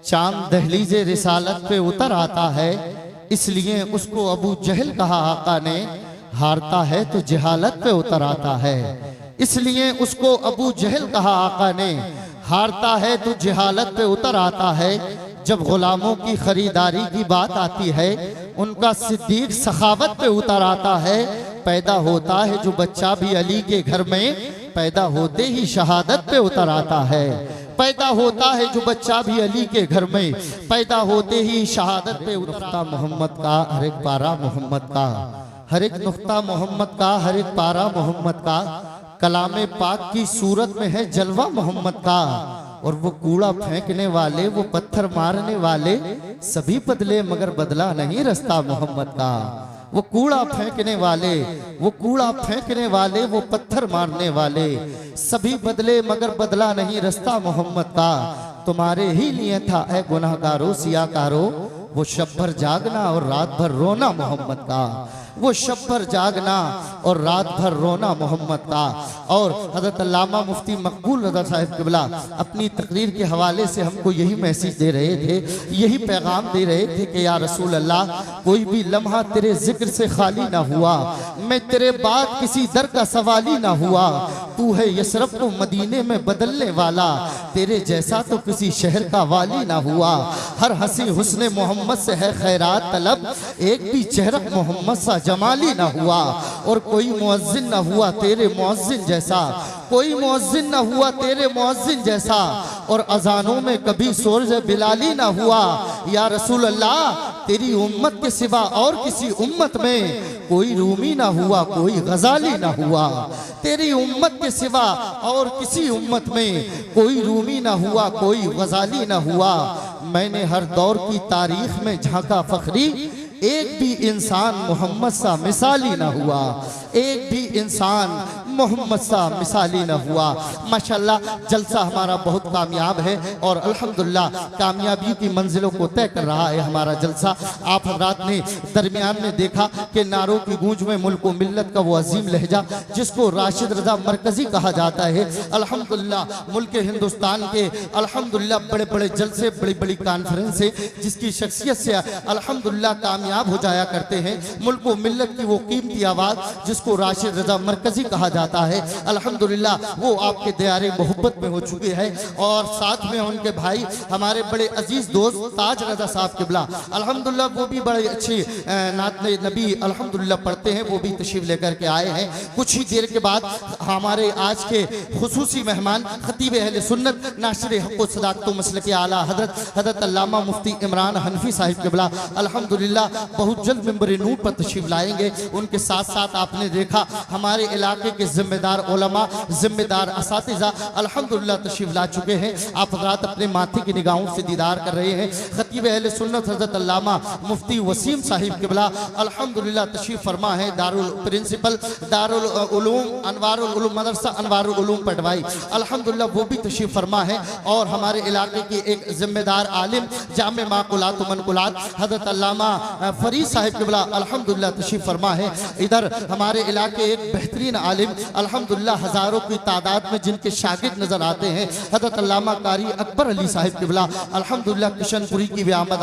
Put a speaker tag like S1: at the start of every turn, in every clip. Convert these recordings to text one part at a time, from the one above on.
S1: चांद दहलीज रिसालत पे उतर आता है, इसलिए उसको अबू जहल कहा आका ने। हारता है तो जहालत पे उतर आता है, इसलिए उसको अबू जहल कहा आका ने। हारता है तो जहालत पे उतर आता है। जब गुलामों की खरीदारी की बात आती है, उनका सिद्दीक सखावत पे उतर आता है। पैदा होता है जो बच्चा भी अली के घर में, पैदा होते ही शहादत पे उतर आता है। पैदा होता है जो बच्चा भी अली के घर में, पैदा होते ही शहादत पे उतरता। मोहम्मद का हर एक पारा, मोहम्मद का हर एक नुक्ता, मोहम्मद का हर एक पारा, मोहम्मद का कलामे पाक की सूरत में है जलवा मोहम्मद का। और वो कूड़ा फेंकने वाले, वो पत्थर मारने वाले सभी बदले मगर बदला नहीं रास्ता मोहम्मद का। वो कूड़ा फेंकने वाले, वो कूड़ा फेंकने वाले, वो पत्थर मारने वाले सभी बदले मगर बदला नहीं रास्ता मोहम्मद का। तुम्हारे ही लिए था ऐ गुनाहगारो सियाकारो, वो शब भर जागना और रात भर रोना मोहम्मद का। वो शब भर जागना और रात भर रोना मोहम्मद का। और हज़रत अल्लामा मुफ्ती मकबूल रज़ा साहिब क़िबला अपनी तकरीर के हवाले से हमको यही मैसेज दे रहे थे, यही पैगाम दे रहे थे कि या रसूल अल्लाह, कोई भी लम्हा तेरे जिक्र से खाली ना हुआ, मैं तेरे बाद किसी दर का सवाली ना हुआ। तू है यसरफ को मदीने में बदलने वाला, तेरे जैसा तो किसी शहर का वाली ना हुआ। हर हंसी हुस्ने मोहम्मद से है खैरात तलब, एक भी चेहरा मोहम्मद सा जमाली ना हुआ। और कोई मुअज्जिन ना हुआ तेरे मुअज्जिन जैसा, कोई मुअज्जिन ना हुआ तेरे मुअज्जिन जैसा। और अजानों में कभी सूरज बिलाली ना हुआ। या रसूल अल्लाह, तेरी उम्मत के सिवा और किसी उम्मत में कोई रूमी ना हुआ, कोई गजाली ना हुआ। तेरी उम्मत के सिवा और किसी उम्मत में कोई रूमी ना हुआ, कोई गजाली ना हुआ। मैंने हर दौर की तारीख में झांका फखरी, एक भी इंसान मोहम्मद सा मिसाली ना हुआ, एक भी इंसान मोहम्मद सा मिसाली न हुआ। माशाल्लाह जलसा हमारा बहुत कामयाब है और अल्हम्दुलिल्लाह कामयाबी की मंजिलों को तय कर रहा है हमारा जलसा। आप हजरात ने दरमियान में देखा कि नारों की गूंज में मुल्क व मिल्लत का वो अजीम लहजा जिसको राशिद रजा मरकजी कहा जाता है, अल्हम्दुलिल्लाह मुल्क हिंदुस्तान के अल्हम्दुलिल्लाह बड़े बड़े जलसे, बड़ी बड़ी कॉन्फ्रेंस है जिसकी शख्सियत से अल्हम्दुलिल्लाह कामयाब हो जाया करते हैं। मुल्क व मिल्लत की वो कीमती आवाज़ जिसको राशिद रजा मरकजी कहा जाता है, अल्हम्दुलिल्लाह वो आपके दयारे मोहब्बत में हो चुके हैं। और साथ में उनके भाई हमारे बड़े अजीज दोस्त ताज रजा साहब क़िबला, अल्हम्दुलिल्लाह वो भी बड़े अच्छे नात नबी अल्हम्दुलिल्लाह पढ़ते हैं, वो भी तशरीफ लेकर के आए हैं। कुछ ही देर के बाद हमारे आज के खुसूसी मेहमान खतीब अहले सुन्नत नासिर हक़ व सदाक़त मसलक के आला हज़रत अल्लामा मुफ्ती इमरान हनफी साहिब क़िबला अल्हम्दुलिल्लाह बहुत जल्द मिंबर नूर पर तशरीफ लाएंगे। उनके साथ साथ आपने देखा हमारे इलाके के जिम्मेदार उलमा, जिम्मेदार असातिज़ा अल्हम्दुलिल्लाह तशरीफ ला चुके हैं। आप हज़रात अपने माथे की निगाहों से दीदार कर रहे हैं। खतीब अहले सुन्नत हज़रत अल्लामा मुफ्ती वसीम साहिब क़िबला अल्हम्दुलिल्लाह तशरीफ फरमा है। दारुल प्रिंसिपल दारुल उलूम अनवारुल उलूम मदरसा अनवारुल उलूम पटवाई अल्हम्दुलिल्लाह वो भी तशरीफ फरमा है। और हमारे इलाके की एक जिम्मेदार आलिम जामे माकुलात मनकुलात हज़रत अल्लामा फरीद साहिब क़िबला अल्हम्दुलिल्लाह तशरीफ फरमा है। इधर हमारे इलाके एक बेहतरीन आलिम अल्हम्दुलिल्लाह हज़ारों की तादाद में जिनके शागिर्द नजर आते हैं, हज़रत अल्लामा कारी अकबर अली साहिब क़िबला अल्हम्दुलिल्लाह किशनपुरी की भी आमद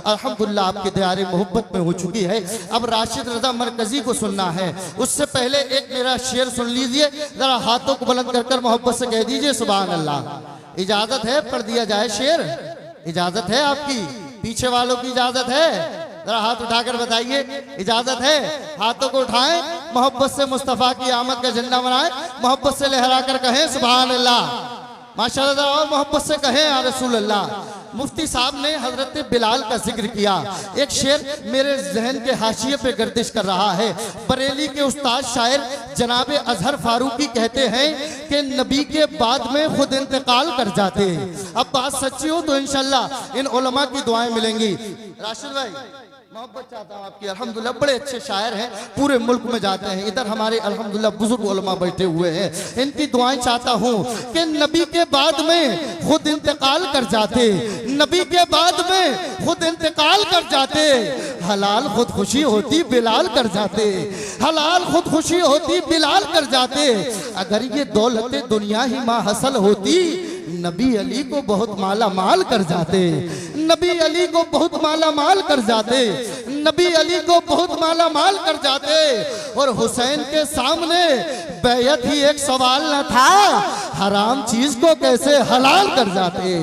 S1: अल्हम्दुलिल्लाह आपके दयारे मोहब्बत में हो चुकी है। अब राशिद रजा मरकजी को सुनना है, उससे पहले एक मेरा शेर सुन लीजिए, जरा हाथों को बुलंद कर कर मोहब्बत से कह दीजिए सुभान अल्लाह। इजाजत है पढ़ दिया जाए शेर? इजाजत है आपकी? पीछे वालों की इजाजत है? जरा हाथ उठाकर बताइए, इजाजत है? हाथों को उठाएं, मोहब्बत से मुस्तफ़ा की आमद का झंडा बनाएं, मोहब्बत से लहरा कर कहें सुभान अल्लाह। माशाअल्लाह और मोहब्बत से कहें या रसूल अल्लाह। मुफ्ती साहब ने हजरत बिलाल का जिक्र किया। एक शेर मेरे जहन के हाशिए पे गर्दिश कर रहा है। बरेली के उस्ताद शायर जनाब अजहर फारूकी कहते हैं कि नबी के बाद में खुद इंतकाल कर जाते। अब बात सच्ची हो तो इंशाल्लाह इन उलमा की दुआएं मिलेंगी। राशिद भाई मोहब्बत चाहता हूँ आपकी, अल्हम्दुलिल्लाह बड़े अच्छे शायर हैं, पूरे मुल्क में जाते हैं। इधर हमारे अल्हम्दुलिल्लाह बुजुर्ग उलमा बैठे हुए हैं, इनकी दुआएं चाहता हूँ कि नबी के बाद में खुद इंतकाल कर जाते, नबी के बाद में खुद इंतकाल कर जाते। हलाल खुद खुशी होती बिलाल कर जाते, हलाल खुद खुशी होती बिलाल कर जाते। अगर ये दौलत दुनिया ही माँ हसल होती नबी अली को बहुत माला माल कर जाते, नबी अली को बहुत माला माल कर जाते, नबी अली को बहुत माला माल कर जाते। और हुसैन के सामने बैयत ही एक सवाल न था, हराम चीज को कैसे हलाल कर जाते,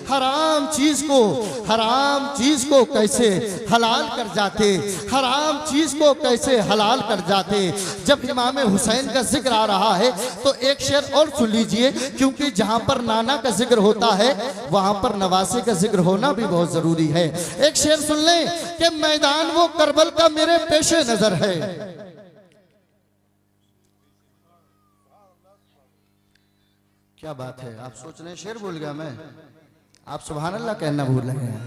S1: हराम चीज को कैसे हलाल कर जाते, हराम चीज को कैसे हलाल कर जाते। जब इमाम हुसैन का जिक्र आ रहा है तो एक शेर और सुन लीजिए, क्योंकि जहां पर नाना का जिक्र होता है वहां पर नवासे का जिक्र होना भी बहुत जरूरी है। एक शेर सुन लें कि मैदान वो करबल का मेरे पेशे नजर है। क्या बात है, आप सोच रहे हैं शेर भूल गया मैं, आप सुभान अल्लाह कहना भूल रहे हैं।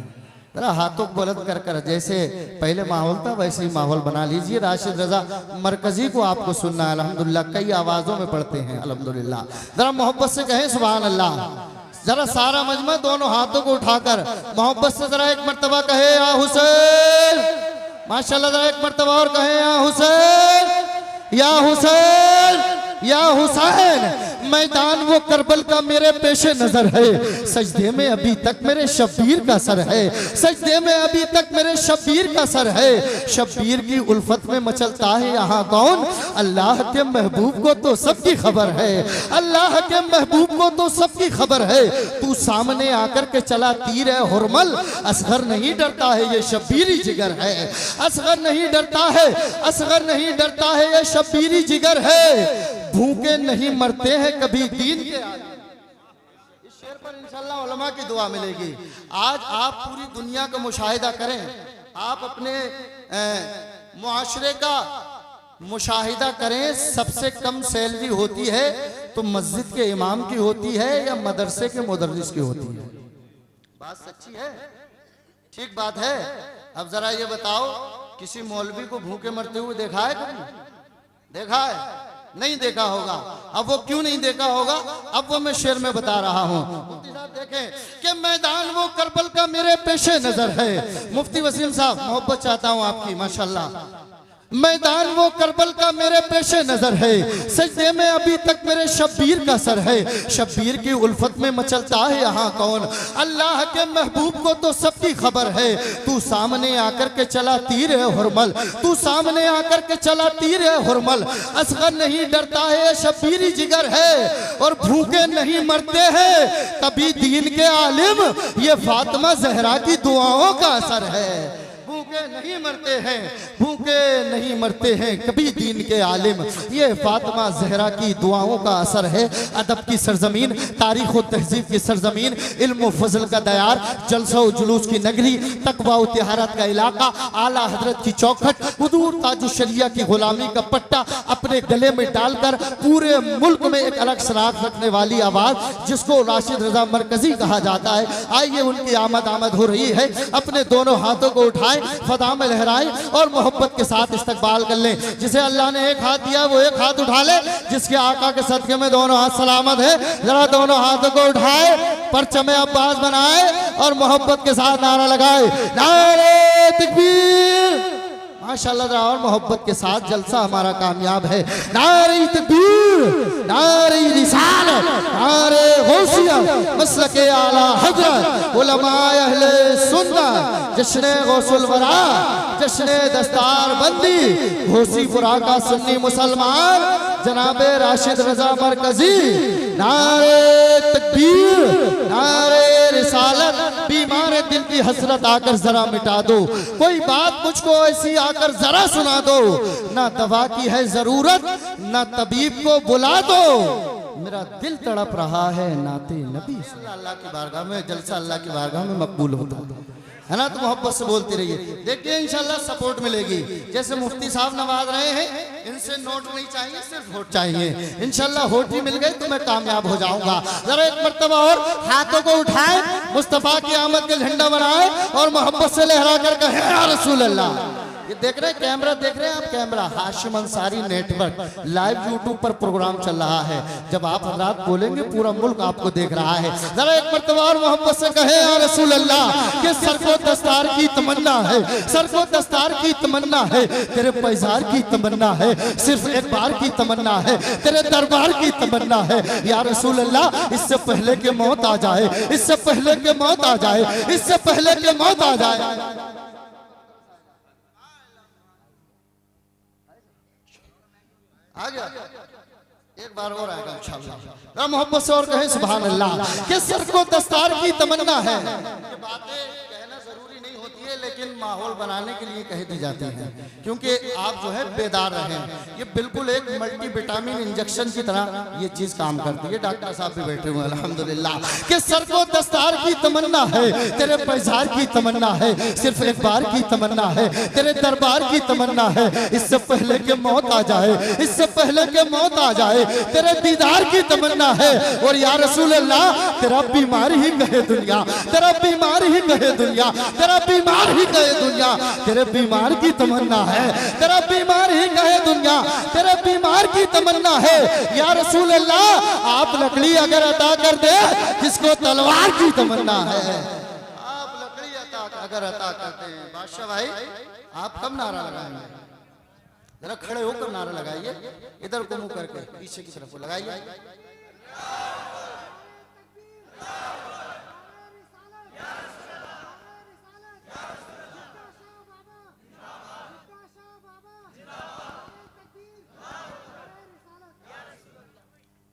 S1: जरा हाथों को बुलंद कर कर, जैसे पहले माहौल था वैसे ही माहौल बना लीजिए। राशिद रजा मरकजी को आपको सुनना है अल्हम्दुलिल्लाह, कई आवाजों में पढ़ते हैं अल्हम्दुलिल्लाह। जरा मोहब्बत से कहें सुभान अल्लाह। जरा सारा मजमा दोनों हाथों को उठाकर मोहब्बत से जरा एक मर्तबा कहे या हुसैन, माशाल्लाह। जरा एक मर्तबा और कहे या हुसैन, या हुसैन, या हुसैन। मैदान वो करबल का मेरे पेशे नजर है, सजदे में अभी तक मेरे शब्बीर का सर है, सजदे में अभी तक मेरे शब्बीर का सर है। शब्बीर की उल्फत में मचलता है यहाँ कौन, अल्लाह के महबूब को तो सबकी खबर है, अल्लाह के महबूब को तो सबकी खबर है। तू सामने आकर के चला तीर है हुरमल, असगर नहीं डरता है ये शब्बीरी जिगर है, असगर नहीं डरता है, असगर नहीं डरता है ये शब्बीरी जिगर है। भूखे नहीं मरते हैं कभी दीन के आगे। इस शेर पर इंशाअल्लाह उलमा की दुआ मिलेगी। आज आप पूरी दुनिया का मुशाहिदा करें, आप अपने मुआशरे का मुशाहिदा करें, सबसे कम सैलरी होती है तो मस्जिद के इमाम की होती है या मदरसे के मुदर्रिस की होती है। बात सच्ची है, ठीक बात है। अब जरा ये बताओ, किसी मौलवी को भूखे मरते हुए देखा है कभी? देखा है? नहीं देखा होगा। अब वो क्यों नहीं देखा होगा, अब वो मैं शेर में बता रहा हूँ। मुफ्ती साहब देखें कि मैदान वो करबल का मेरे पेशे नजर है। मुफ्ती वसीम साहब, मोहब्बत चाहता हूँ आपकी, माशाल्लाह। मैदान वो करबल का मेरे पेशे नजर है, सजदे में अभी तक मेरे शब्बीर का सर है। शब्बीर की उल्फत में मचलता है यहाँ कौन, अल्लाह के महबूब को तो सबकी खबर है। तू सामने आकर के चला तीर है हुरमल, तू सामने आकर के चला तीर है हुरमल। असगर नहीं डरता है ये शब्बीरी जिगर है, और भूखे नहीं मरते हैं कभी दीन के आलिम, ये फातिमा जहरा की दुआओं का असर है। भूखे नहीं मरते हैं, भूखे नहीं मरते हैं कभी दीन के आलिम, ये फातिमा जहरा की दुआओं का असर है। अदब की सरजमीन, तारीख और तहजीब की सरजमीन, इल्म व फजल का दयार, जलसा व जुलूस की नगरी, तकवा व तिहारत का इलाका, आला हजरत की चौखट, हुजूर ताजुश शरिया की गुलामी का पट्टा अपने गले में डालकर पूरे मुल्क में एक अलग सराग रखने वाली आवाज, जिसको राशिद रजा मरकजी कहा जाता है। आइए उनकी आमद हो रही है, अपने दोनों हाथों को उठाए, फदा में लहराए और मोहब्बत के साथ इस्तकबाल कर ले। जिसे अल्लाह ने एक हाथ दिया वो एक हाथ उठा ले, जिसके आका के सदके में दोनों हाथ सलामत है, जरा दोनों हाथों को उठाए, परचमे अब्बास बनाए और मोहब्बत के साथ नारा लगाए, नारे तकबीर। माशाअल्लाह, और मोहब्बत के साथ जलसा हमारा कामयाब है। नारे तकबीर, नारे रिसालत, नारे गौसिया, मसलके आला हजरत, उलमाए अहले सुन्नत, जश्ने गौसुल वरा, जश्ने दस्तार बंदी, घोसीपुरा का सुन्नी मुसलमान जनाबे राशिद रजा मरकजी। नारे तकबीर, नारे रिसालत। बीमार दिल की हसरत आकर जरा मिटा दो, कोई बात मुझको ऐसी आकर जरा सुना दो, ना दवा की है जरूरत ना तबीब को बुला दो, मेरा दिल तड़प रहा है नाते नबी। अल्लाह की बारगाह में जलसा, अल्लाह की बारगाह में मकबूल होता है ना। तो मोहब्बत से बोलती रहिए, देखिए इंशाल्लाह सपोर्ट मिलेगी। जैसे मुफ्ती साहब नवाज रहे हैं, इनसे नोट नहीं चाहिए, सिर्फ वोट चाहिए। इंशाल्लाह वोट ही मिल गए तो मैं कामयाब हो जाऊंगा। जरा एक मर्तबा और हाथों को उठाए, मुस्तफा की आमद का झंडा बनाए और मोहब्बत से लहरा कर कहे या रसूल अल्लाह, ये देख रहे हैं कैमरा, देख रहे हैं आप camera, Hashim Ansari network live YouTube पर प्रोग्राम चल रहा है। जब आप हजरात बोलेंगे पूरा मुल्क आपको देख रहा है। जरा एक मर्तबा और मोहब्बत से कहे या रसूल अल्लाह कि सर को दस्तार की तमन्ना है, सर को दस्तार की तमन्ना है, तेरे पैजार की तमन्ना है, सिर्फ एक बार की तमन्ना है, तेरे दरबार की तमन्ना है या रसूल अल्लाह। इससे पहले कि मौत आ जाए, इससे पहले कि मौत आ जाए, इससे पहले कि मौत आ जाए। आ गया एक बार और आएगा इंशाअल्लाह। मोहब्बत से और कहें सुभान अल्लाह कि सर को दस्तार की तमन्ना है। ये बातें कहना जरूरी नहीं होती है, लेकिन माहौल बनाने के लिए कह दी जाती हैं, क्योंकि आप जो है बेदार रहें। ये बिल्कुल एक मल्टीविटामिन इंजेक्शन की तरह ये चीज काम करती है। डॉक्टर साहब भी बैठे हुए अल्हम्दुलिल्लाह कि सर को दस्तार की तमन्ना है, तेरे पैजार की तमन्ना है, सिर्फ एक बार की तमन्ना है, तेरे दरबार की तमन्ना है। इससे पहले कि मौत आ जाए, इससे पहले कि मौत आ जाए, तेरे दीदार की तमन्ना है। और या रसूल अल्लाह तेरा बीमार ही कहे दुनिया, तेरा बीमार ही कहे दुनिया, तेरा बीमार ही कहे दुनिया, तेरे बीमार की तमन्ना है, तेरा बीमार ही कहे दुनिया, तेरे बीमार की तमन्ना है। या रसूल अल्लाह आप लकड़ी अगर अता कर दे जिसको तलवार की तमन्ना है, आप लकड़ी अगर अता करते हैं। बादशाह भाई आप कब नारा लगाएंगे? जरा खड़े होकर नारा लगाइए, इधर को मुंह करके पीछे की तरफ लगाइए।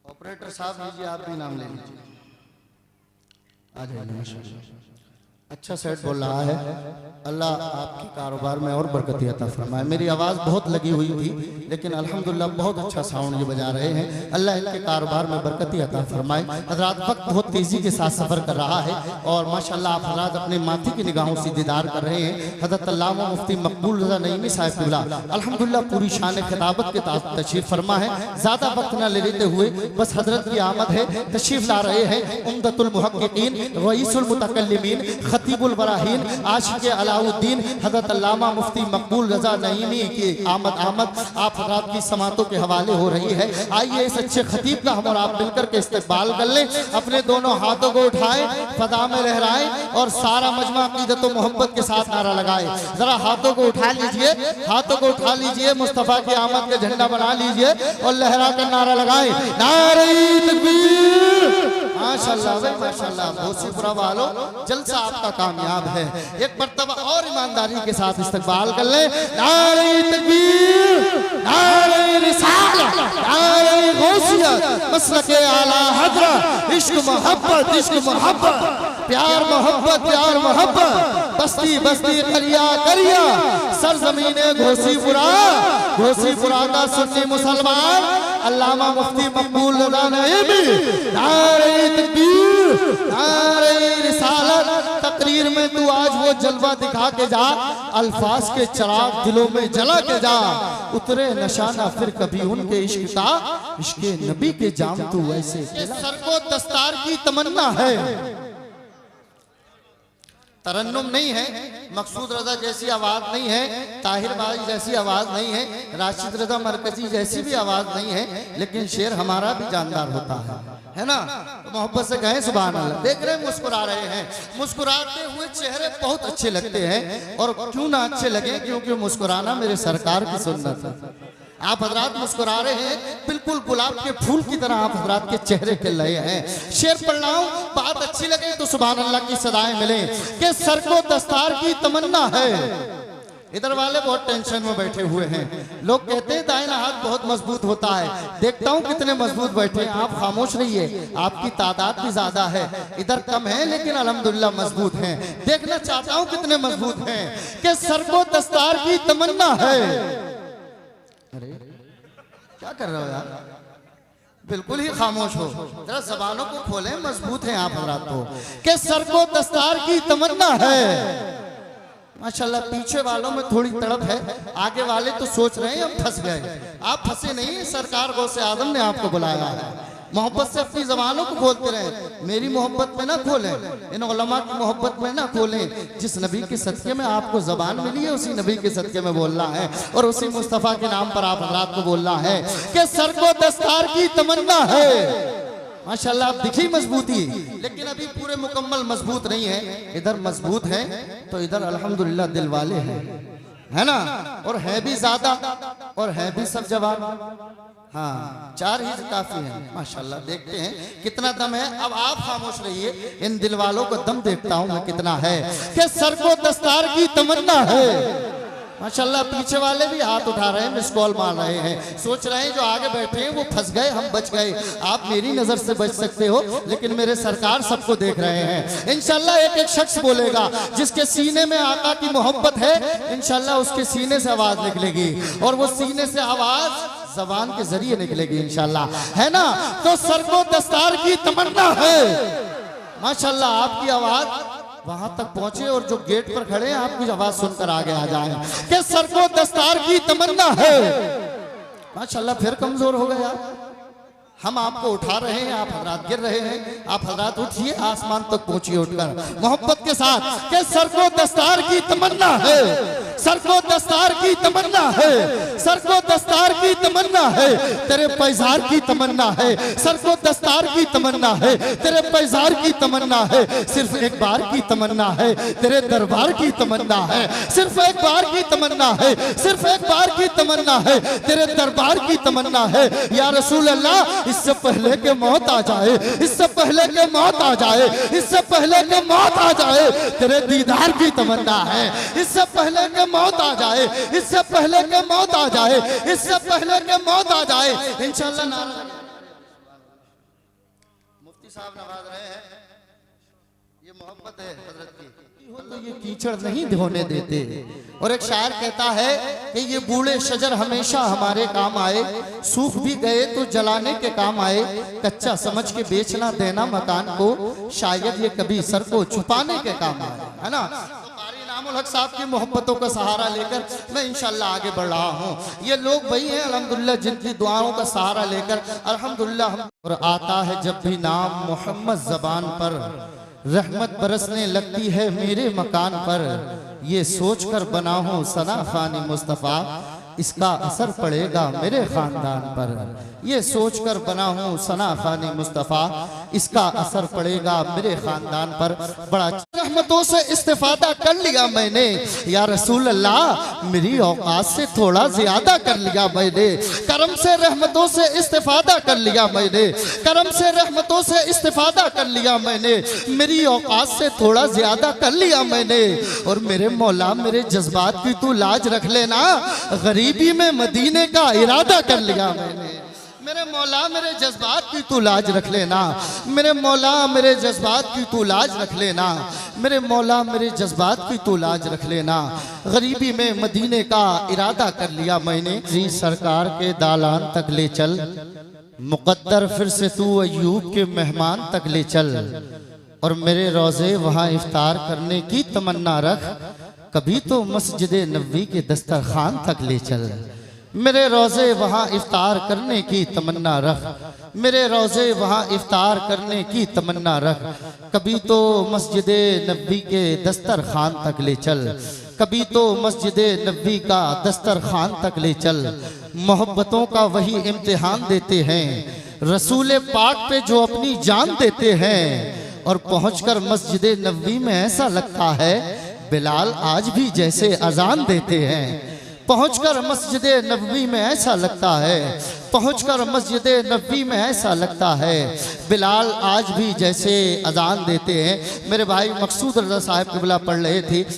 S1: ऑपरेटर साहब लीजिए, आप भी नाम ले लीजिए। आ जाइए। अच्छा सेट बोल रहा है। अल्लाह आपके कारोबार में और बरकत अता फरमाए। मेरी आवाज़ बहुत लगी हुई थी, लेकिन अल्हम्दुलिल्लाह बहुत अच्छा साउंड ये बजा रहे हैं। अल्लाह इनके कारोबार में बरकत अता फरमाए। हज़रात वक्त बहुत तेज़ी के साथ सफ़र कर रहा है और माशाल्लाह आप हज़रात अपने माथी की निगाहों से दीदार कर रहे हैं। हज़रत अल्लामा मुफ्ती मकबूल रज़ा नईमी साहिब क़िबला अल्हम्दुलिल्लाह पूरी शान खिताबत के साथ तशरीफ़ फरमा है। ज़्यादा वक्त न ले लेते हुए बस हज़रत की आमद है, तशरीफ़ ला रहे हैं। उम्दतुल मुहक्किकीन, रईसुल मुतकल्लिमीन, खतीबुल बराहीन, आशिक़े अलाउद्दीन हज़रत अल्लामा मुफ्ती मकबूल रज़ा नईमी की आमद आप हज़रात की समातों के हवाले हो रही है। आइए इस अच्छे खतीब का हम और आप मिलकर के इस्तकबाल कर लें। अपने दोनों हाथों को उठाएं, फदा में लहराएं और सारा मजमा अक़ीदत व मोहब्बत के साथ नारा लगाएं। जरा हाथों को उठा लीजिए, हाथों को उठा लीजिए, मुस्तफ़ा की आमद का झंडा बना लीजिए और लहरा कर नारा लगाएं। नारे तकबीर। माशाअल्लाह भाई माशाअल्लाह, भोसीपुरा वालों जलसा आपका कामयाब है। एक मर्तबा और ईमानदारी के साथ इस्तकबाल कर ले। नारे तकबीर, नारे रिसालत, नारे गौसियत, मसलके आला हज़रत, इश्क मोहब्बत, इश्क मोहब्बत, प्यार मोहब्बत, प्यार मोहब्बत, बस्ती बस्ती करिया करिया, सरजमीने घोसीपुरा, घोसीपुरा का सुन्नी मुसलमान अल्लामा मुफ्ती मकबूल रज़ा नईमी। नारे तकबीर, नारे रिसालत। तकरीर में तू आज वो जलवा दिखा के जा, अल्फाज के चिराग दिलों में जला के जा, उतरे नशाना फिर कभी उनके इश्क का, इश्क नबी के जाम तू ऐसे। सर को दस्तार की तमन्ना है, तरन्नुम नहीं है, मकसूद रजा जैसी आवाज़ नहीं है, ताहिर भाई जैसी आवाज़ नहीं है, राशिद रजा मरकजी जैसी भी आवाज़ नहीं है, लेकिन शेर हमारा भी जानदार होता है ना। तो मोहब्बत से कहें सुभान अल्लाह। देख रहे हैं मुस्कुरा रहे हैं, मुस्कुराते हुए चेहरे बहुत अच्छे लगते हैं। और क्यों ना अच्छे लगे, क्योंकि मुस्कुराना मेरे सरकार की सुन्नत है। आप हजरात मुस्कुरा रहे हैं, बिल्कुल गुलाब के फूल की तरह आप हजरात के चेहरे खिल रहे हैं। शेर पढ़ रहा हूं, बात अच्छी लगे तो सुभान अल्लाह की सदाएं मिले कि सर को दस्तार की तमन्ना है। इधर वाले बहुत टेंशन में बैठे हुए हैं। लोग कहते हैं दाहिना हाथ बहुत मजबूत होता है, देखता हूं कितने मजबूत बैठे हैं। आप खामोश रहिए, आपकी तादाद भी ज्यादा है, इधर कम है लेकिन अल्हम्दुलिल्लाह मजबूत हैं। देखना चाहता हूं कितने मजबूत हैं कि सर को दस्तार की तमन्ना है। अरे क्या कर रहे हो यार, बिल्कुल ही खामोश हो, जरा जबानों को खोलें, मजबूत हैं आप हजरात को कि सर को दस्तार की तमन्ना है। माशाल्लाह पीछे वालों में थोड़ी तड़प है, आगे वाले तो सोच रहे हैं हम फंस गए। आप फंसे नहीं, सरकार गौसे आजम ने आपको बुलाया है। मोहब्बत से अपनी जबानों को खोलते रहें, मेरी मोहब्बत में ना खोलें, इन उलमा की मोहब्बत में ना खोलें। जिस नबी के सदके में आपको जबान मिली है उसी नबी के सदके में बोलना है और उसी मुस्तफ़ा के नाम पर आप हज़रात को बोलना है कि सर को दस्तार की तमन्ना है। माशाल्लाह आप दिखी मजबूती, लेकिन अभी पूरे मुकम्मल मजबूत नहीं है। इधर मजबूत है तो इधर अल्हम्दुलिल्लाह दिल वाले हैं, है ना, और है भी ज्यादा और है भी सब जवान। हाँ, 4 ही काफी है। माशाल्लाह देखते हैं कितना दम है। अब आप खामोश रहिए, इन दिल वालों को दम देखता हूं मैं कितना है कि सर को दस्तार की तमन्ना है। माशाल्लाह पीछे वाले भी हाथ उठा रहे हैं, मिस कॉल मार रहे हैं, सोच रहे हैं जो आगे बैठे हैं वो फंस गए, हम बच गए। आप मेरी नजर से बच सकते हो, लेकिन मेरे सरकार सबको देख रहे हैं। इंशाल्लाह एक एक शख्स बोलेगा जिसके सीने में आका की मोहब्बत है, इंशाल्लाह उसके सीने से आवाज निकलेगी और वो सीने से आवाज जबान के जरिए निकलेगी इंशाल्लाह, है ना। तो सर को दस्तार की तमन्ना है। माशाल्लाह आपकी आवाज वहां तक पहुंचे और जो गेट पर खड़े हैं आपकी आवाज सुनकर आगे आ जाए कि सर को दस्तार की तमन्ना है। माशाल्लाह फिर कमजोर हो गया, हम आपको उठा रहे हैं, आप हजरात गिर रहे हैं। आप हजरात उठिए, आसमान तक पहुंचिए उठकर मोहब्बत के साथ कि सर को दस्तार की तमन्ना है, सर को दस्तार की तमन्ना है, सर को दस्तार की तमन्ना है, तेरे पैजार की तमन्ना है, सर को दस्तार की तमन्ना है, तेरे पैजार की तमन्ना है, सिर्फ एक बार की तमन्ना है, तेरे दरबार की तमन्ना है, सिर्फ एक बार की तमन्ना है, सिर्फ एक बार की तमन्ना है, तेरे दरबार की तमन्ना है। या रसूल अल्लाह, इससे पहले के मौत आ जाए, इससे पहले के मौत आ जाए, इससे पहले के मौत आ जाए, तेरे दीदार की तमन्ना है। इससे पहले के मौत आ जाए, इससे पहले के मौत आ जाए, इससे पहले के मौत आ जाए इंशाल्लाह। मुफ्ती साहब नवाज रहे हैं, ये मोहब्बत है हजरत की, तो ये कीचड़ नहीं धोने देते। और एक शायर कहता है कि ये बूढ़े शजर हमेशा हमारे काम आए, सूख भी गए तो जलाने के काम आए, कच्चा समझ के बेचना देना मकान को, शायद ये कभी सर को छुपाने के काम आए, है ना। इनामुल हक साहब की मोहब्बतों का सहारा लेकर मैं इंशाल्लाह आगे बढ़ रहा हूँ। ये लोग वही हैं अल्हम्दुलिल्लाह जिनकी दुआओं का सहारा लेकर अल्हम्दुलिल्लाह हम। और आता है जब भी नाम मोहम्मद जबान पर, रहमत बरसने लगती है मेरे मकान पर, ये सोचकर बना हूँ सना खानी मुस्तफ़ा, इसका असर पड़ेगा मेरे खानदान पर। ये सोचकर बना हूँ सना खानी मुस्तफ़ा, इसका असर पड़ेगा मेरे खानदान पर। बड़ा रहमतों से इस्तेफादा कर लिया मैंने, या रसूल अल्लाह मेरी औकात से थोड़ा ज्यादा कर लिया मैंने, करम से रहमतों से इस्तेफादा कर लिया मैंने, करम से रहमतों से इस्तेफादा कर लिया मैंने, मेरी औकात से थोड़ा ज्यादा कर लिया मैंने। और मेरे मौला मेरे जज्बात की तू लाज रख लेना, गरीबी में मदीने का इरादा कर लिया मैंने। मेरे मौला मेरे जज्बात की तू लाज रख लेना, मेरे मौला मेरे जज्बात की तू लाज रख लेना, मेरे मौला मेरे जज्बात की तू लाज रख लेना, गरीबी में मदीने का इरादा कर लिया मैंने। जी सरकार के दालान तक ले चल, मुकद्दर फिर से तू अय्यूब के मेहमान तक ले चल, और मेरे रोजे वहाँ इफ्तार करने की तमन्ना रख, कभी तो मस्जिद नबवी के दस्तरखान तक ले चल। मेरे रोजे वहाँ इफ्तार करने की तमन्ना रख, मेरे रोजे वहाँ इफ्तार करने की तमन्ना रख, कभी तो मस्जिद नबवी के दस्तरखान तक ले चल, कभी तो मस्जिद नबवी का दस्तरखान तक ले चल। मोहब्बतों का वही इम्तिहान देते हैं रसूल पाक पे जो अपनी जान देते हैं, और पहुंचकर मस्जिद नबवी में ऐसा लगता है बिलाल आज भी जैसे अजान देते हैं। पहुंचकर मस्जिद नबवी में ऐसा लगता है, पहुंचकर मस्जिद नबवी में ऐसा लगता है बिलाल आज भी जैसे अजान देते हैं। मेरे भाई मकसूद रज़ा साहब क़िबला पढ़ रहे थे।